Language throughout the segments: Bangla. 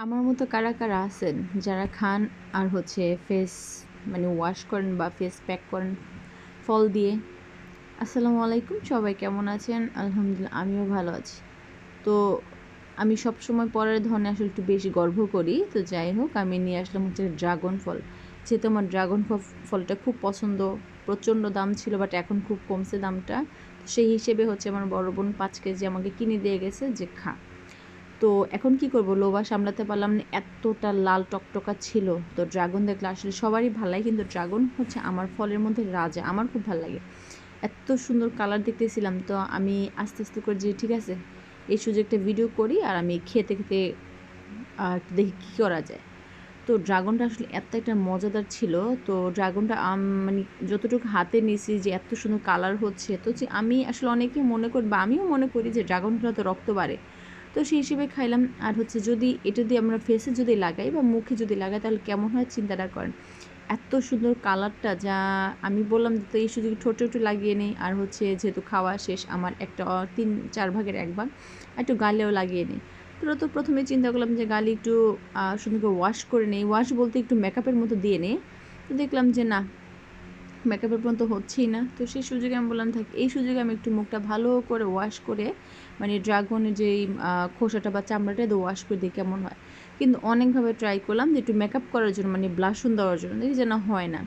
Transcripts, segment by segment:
আমার মতো কারা, কারা আছেন যারা খান আর ফেস ওয়াশ করেন বা ফেস প্যাক করেন ফল দিয়ে? আসসালামু আলাইকুম, সবাই কেমন আছেন? আলহামদুলিল্লাহ, আমিও ভালো আছি। তো আমি সবসময় পরের ধরনে আসলে একটু বেশি গর্ব করি। তো যাই হোক, আমি নিয়ে আসলাম ড্রাগন ফল। যেহেতু আমার ফলটা খুব পছন্দ, প্রচণ্ড দাম ছিল, বাট এখন খুব কমছে দামটা। তো সেই হিসেবে আমার বড় বোন ৫ কেজি আমাকে কিনে দিয়ে গেছে যে খা। তো এখন কি করব, লোভা সামলাতে পারলাম না, এতটা লাল টকটকা ছিল। তো ড্রাগন দেখলে আসলে সবারই ভালো লাগে, কিন্তু ড্রাগন আমার ফলের মধ্যে রাজা, আমার খুব ভালো লাগে। এত সুন্দর কালার দেখতেছিলাম, তো আমি আস্তে আস্তে করে যে ঠিক আছে এই সুযোগটা ভিডিও করি, আর আমি খেতে খেতে একটু দেখি কী করা যায়। তো ড্রাগনটা আসলে এত একটা মজাদার ছিল। তো ড্রাগনটা যতটুকু হাতে নিয়েছি যে এত সুন্দর কালার হচ্ছে, তো যে আমি আসলে অনেকে মনে করি বা আমিও মনে করি যে ড্রাগন ফল তো রক্ত বাড়ে। তো সেই হিসেবে খাইলাম। আর যদি এটা দিয়ে আমরা ফেসে যদি লাগাই বা মুখে যদি লাগাই তাহলে কেমন হয় চিন্তাটা করেন। এত সুন্দর কালারটা, যা আমি বললাম তো এই সুযোগে ঠোঁটে একটু লাগিয়ে নিই, আর যেহেতু খাওয়া শেষ আমার একটা ৩/৪ ভাগের ১ ভাগ একটু গালেও লাগিয়ে নিই। তো প্রথমে চিন্তা করলাম যে গালে একটু সুন্দর করে ওয়াশ করে নেই, ওয়াশ বলতে একটু মেকআপের মতো দিয়ে নিই। তো দেখলাম যে না, মেকআপের পর্যন্ত হচ্ছেই না। তো সেই সুযোগে আমি বললাম থাক, এই সুযোগে আমি একটু মুখটা ভালো করে ওয়াশ করে ড্রাগনের যেই খোসাটা বা চামড়াটা দিয়ে ওয়াশ করে দিই কেমন হয়। কিন্তু অনেকভাবে ট্রাই করলাম যে একটু মেকআপ করার জন্য, ব্লাশন দেওয়ার জন্য, দেখি যে না হয় না।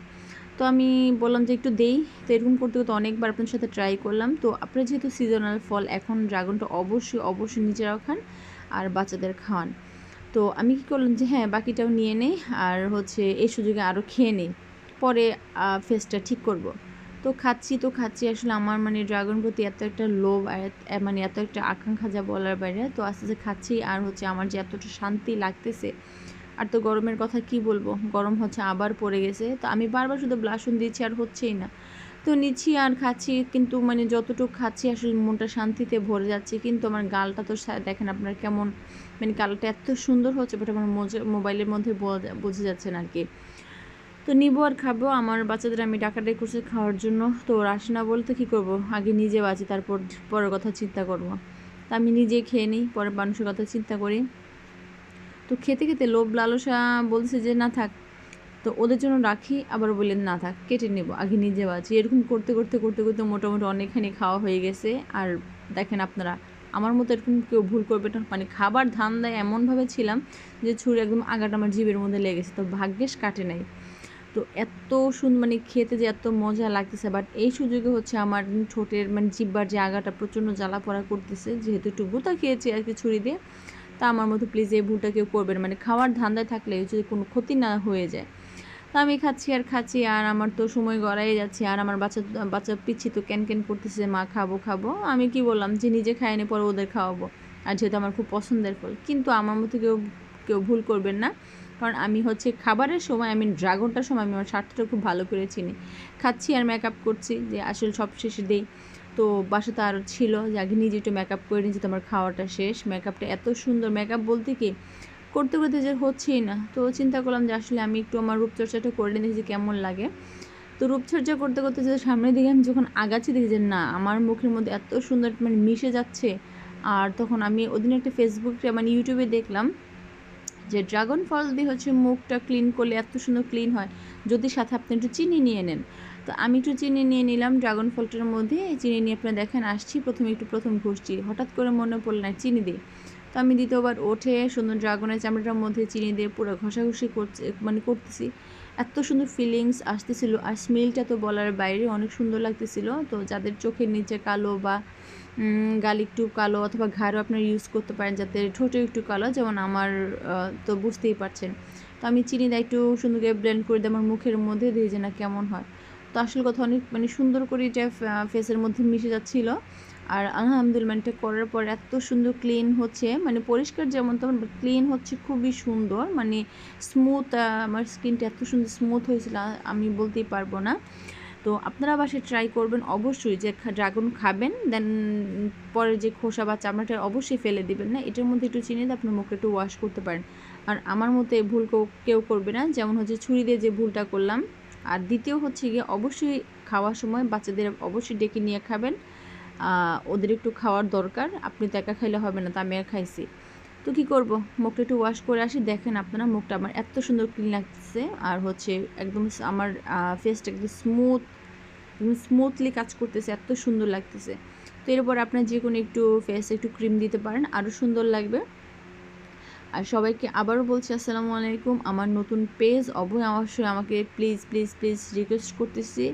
তো আমি বললাম যে একটু দেই। তো এরকম করতে করতে অনেকবার আপনার সাথে ট্রাই করলাম। তো আপনার যেহেতু সিজনাল ফল, এখন ড্রাগনটা অবশ্যই অবশ্যই নিজেরাও খান আর বাচ্চাদের খাওয়ান। তো আমি কী করলাম যে হ্যাঁ, বাকিটাও নিয়ে নেই, আর এই সুযোগে আরও খেয়ে নিই, পরে ফেসটা ঠিক করব। তো খাচ্ছি আসলে আমার ড্রাগন প্রতি এত একটা লোভ আর এত একটা আকাঙ্ক্ষা, যা বলার বাইরে। তো আস্তে আস্তে খাচ্ছি, আর আমার যে এতটা শান্তি লাগতেছে। আর তো গরমের কথা কি বলবো, গরম আবার পড়ে গেছে। তো আমি বারবার শুধু ব্লাশন দিচ্ছি আর হচ্ছেই না। তো নিচ্ছি আর খাচ্ছি, কিন্তু যতটুকু খাচ্ছি আসলে মনটা শান্তিতে ভরে যাচ্ছে, কিন্তু আমার গালটা তো দেখেন আপনারা কেমন, কালারটা এত সুন্দর হচ্ছে, বাট আমার মোবাইলের মধ্যে বোঝা যাচ্ছে না আর কি। তো নিবো আর খাবো, আমার বাচ্চাদের আমি ডাকাডাকি করছি খাওয়ার জন্য। তো ওরা আসে না বলতে কী করব, আগে নিজে বাঁচি, তারপর পরের কথা চিন্তা করব। তা আমি নিজে খেয়ে নিই, পরে মানুষের কথা চিন্তা করি। তো খেতে খেতে লোভ লালসা বলছে যে না থাক, তো ওদের জন্য রাখি, আবার বললেন না থাক কেটে নেব, আগে নিজে বাঁচি। এরকম করতে করতে করতে করতে মোটামুটি অনেকখানি খাওয়া হয়ে গেছে। আর দেখেন আপনারা, আমার মতো এরকম কেউ ভুল করবে না। খাবার ধান্দায় এমনভাবে ছিলাম যে ছুরি একদম আগাটা আমার জিভের মধ্যে লেগেছে, তো ভাগ্যিস কাটে নাই। তো এত সুন্দর, খেতে যে এত মজা লাগতেছে, বাট এই সুযোগে আমার ঠোঁটের জিহ্বার যে আগাটা প্রচণ্ড জ্বালা পোড়া করতেছে, যেহেতু একটু গুঁতা খেয়েছি আর কি ছুরি দিয়ে। তা আমার মতো প্লিজ এই ভুলটা কেউ করবেন, খাওয়ার ধান্দায় থাকলে যদি কোনো ক্ষতি না হয়ে যায়। তো আমি খাচ্ছি আর খাচ্ছি, আর আমার তো সময় গড়াই যাচ্ছে, আর আমার বাচ্চা পিচ্ছি তো ক্যান করতেছে, মা খাবো খাবো। আমি কি বললাম যে নিজে খাই নি, পরে ওদের খাওয়াবো। আর যেহেতু আমার খুব পছন্দের ফল, কিন্তু আমার মতো কেউ কেউ ভুল করবেন না। কারণ আমি খাবারের সময়, ড্রাগনটার সময় আমি আমার স্বার্থটা খুব ভালো করে চিনি। খাচ্ছি আর মেকআপ করছি, যে আসলে সব শেষে দিই। তো বাসাতে আরও ছিল যে আগে নিজে একটু মেকআপ করে নিয়েছি, তো আমার খাওয়াটা শেষ। মেকআপটা এত সুন্দর, মেকআপ বলতে কি করতে করতে যে হচ্ছেই না। তো চিন্তা করলাম যে আসলে আমি একটু আমার রূপচর্চাটা করে নিয়েছি, কেমন লাগে। তো রূপচর্চা করতে করতে যে সামনের দিকে আমি যখন আগাচ্ছি, দেখি যে না, আমার মুখের মধ্যে এত সুন্দর মিশে যাচ্ছে। আর তখন আমি ওদিন একটা ফেসবুকে ইউটিউবে দেখলাম যে ড্রাগন ফল দিয়ে মুখটা ক্লিন করলে এত সুন্দর ক্লিন হয়, যদি সাথে আপনি একটু চিনি নিয়ে নেন। তো আমি একটু চিনি নিয়ে নিলাম ড্রাগন ফলটার মধ্যে। চিনি নিয়ে আপনারা দেখেন আসছি, প্রথম ঘষছি, হঠাৎ করে মনে পড়ল না চিনি দিই। তো আমি দ্বিতীয়বার ওঠে সুন্দর ড্রাগনের চামড়াটার মধ্যে চিনি দিয়ে পুরো ঘষাঘষি করতেছি। এত সুন্দর ফিলিংস আসতেছিল, আর স্মেলটা তো বলার বাইরে, অনেক সুন্দর লাগতেছিল। তো যাদের চোখের নিচে কালো বা গাল একটু কালো অথবা ঘাড়ও আপনারা ইউজ করতে পারেন, যাতে ঠোঁটে একটু কালো, যেমন আমার, তো বুঝতেই পারছেন। তো আমি চিনি দিয়ে একটু সুন্দর করে ব্লেন্ড করে দিই আমার মুখের মধ্যে, দিয়ে যে না কেমন হয়। তো আসল কথা অনেক সুন্দর করে এটা ফেসের মধ্যে মিশে যাচ্ছিল। আর আলহামদুলিল্লাহ এটা করার পর এত সুন্দর ক্লিন হচ্ছে, পরিষ্কার যেমন তেমন ক্লিন হচ্ছে, খুবই সুন্দর, স্মুথ। আমার স্কিনটা এত সুন্দর স্মুথ হয়েছিল, আমি বলতেই পারবো না। তো আপনারা বাসায় ট্রাই করবেন অবশ্যই, যে ড্রাগন খাবেন, দেন পরে যে খোসা বা চামড়াটা অবশ্যই ফেলে দিবেন না, এটার মধ্যে একটু চিনি দিয়ে আপনার মুখে একটু ওয়াশ করতে পারেন। আর আমার মতো এই ভুল কেউ করবে না, যেমন ছুরি দিয়ে যে ভুলটা করলাম। আর দ্বিতীয় গিয়ে অবশ্যই খাওয়ার সময় বাচ্চাদের অবশ্যই ডেকে নিয়ে খাবেন, ওদের একটু খাওয়ার দরকার, আপনি তো একা খাইলে হবে না, তো আমি আর খাইছি। তো কী করবো, মুখটা একটু ওয়াশ করে আসি। দেখেন আপনারা, মুখটা আমার এত সুন্দর ক্লিন লাগতেছে, আর হচ্ছে একদম আমার ফেসটা একদম স্মুথলি কাজ করতেছে, এত সুন্দর লাগতেছে। তো এরপর আপনার যে কোনো একটু ফেসে একটু ক্রিম দিতে পারেন, আরও সুন্দর লাগবে। আর সবাইকে আবারও বলছি আসসালামু আলাইকুম। আমার নতুন পেজ অবশ্যই আমাকে প্লিজ প্লিজ প্লিজ রিকোয়েস্ট করতেছি,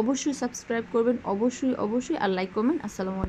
অবশ্যই সাবস্ক্রাইব করবেন, অবশ্যই অবশ্যই, আর লাইক কমেন্ট। আসসালামু আলাইকুম।